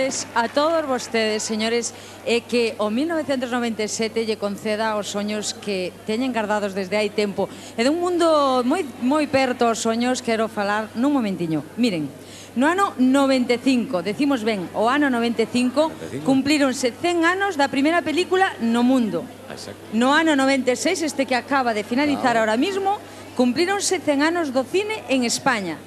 desearlles a todos vostedes, señores, que o 1997 lle conceda os soños que teñen guardados desde hai tempo. E dun mundo moi perto aos soños quero falar nun momentiño. Miren, no ano 95, decimos ben, o ano 95, cumplíronse 100 anos da primeira película no mundo. No ano 96, este que acaba de finalizar ahora mismo, cumplíronse 100 anos do cine en España.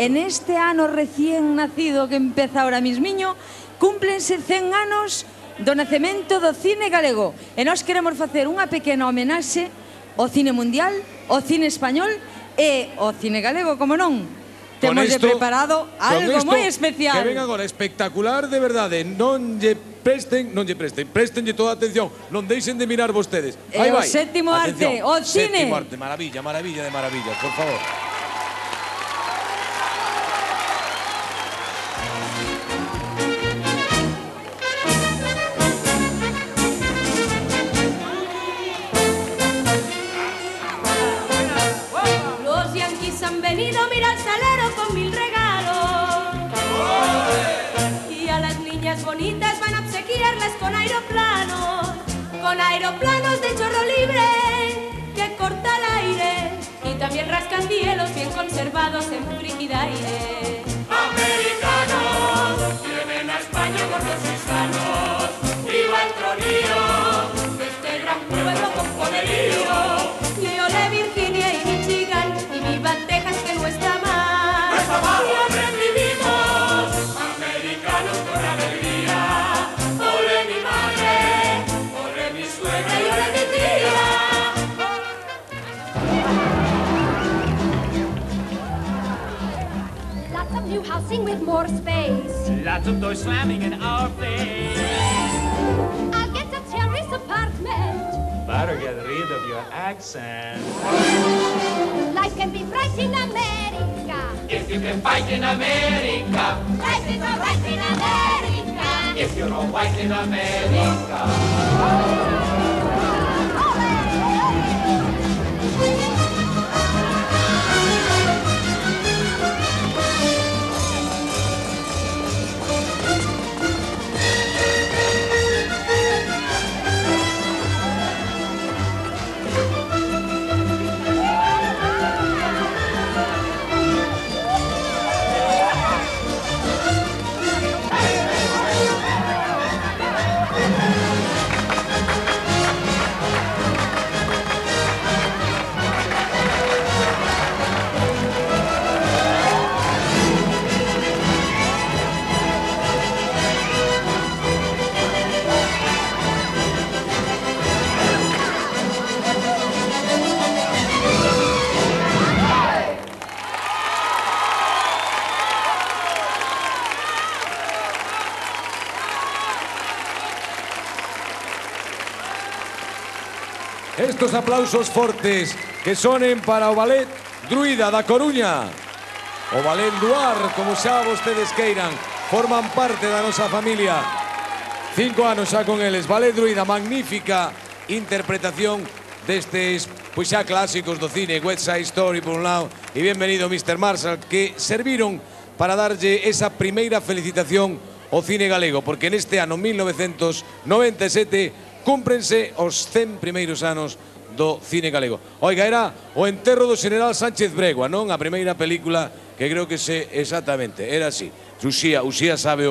En este ano recién nacido que empeza ahora mismiño, cúmplense 100 anos do nacemento do cine galego. E nós queremos facer unha pequena homenaxe ao cine mundial, ao cine español e ao cine galego, como non. Temos preparado algo moi especial. Que ven agora espectacular, de verdade. Non lle presten toda a atención. Non deixen de mirar vostedes. Aí vai. O sétimo arte, o cine. Sétimo arte, maravilla, maravilla de maravillas, por favor. Los yanquis han venido, mira el salero con 1000 regalos. Y a las niñas bonitas van a obsequiarlas con aeroplanos. Con aeroplanos de chorro libre que corta el aire. Y también rascacielos bien conservados en frigidaire. Americanos vienen a España gordos y sanos. ¡Viva el tronío de este gran pueblo con poderío! ¡Viva Virginia y Michigan! ¡Y viva Texas que no está mal! ¡No está mal! ¡Y sobrevivimos! ¡Americanos con alegría! ¡Ole mi madre! ¡Ole mi suegra y ole mi tía! Lots of new housing with more space. Lots of doors slamming in our face. I'll get a terrace apartment. Better get rid of your accent. Life can be bright in America. If you can fight in America. Life is all right in America. If you're all white in America. Estos aplausos fortes que sonen para o Ballet Druida da Coruña. O Ballet Duar, como xa vostedes queiran, forman parte da nosa familia. 5 anos xa con eles. Ballet Druida, magnífica interpretación destes, pois xa clásicos do cine, West Side Story por un lado, e bienvenido Mr. Marshall, que serviron para darlle esa primeira felicitación ao cine galego, porque neste ano 1997 cúmprense os 100 primeiros anos do cine galego. Oiga, era o enterro do Xeneral Sánchez Bregua, non? A primeira película que creo que se exactamente era así. Uxía sabe o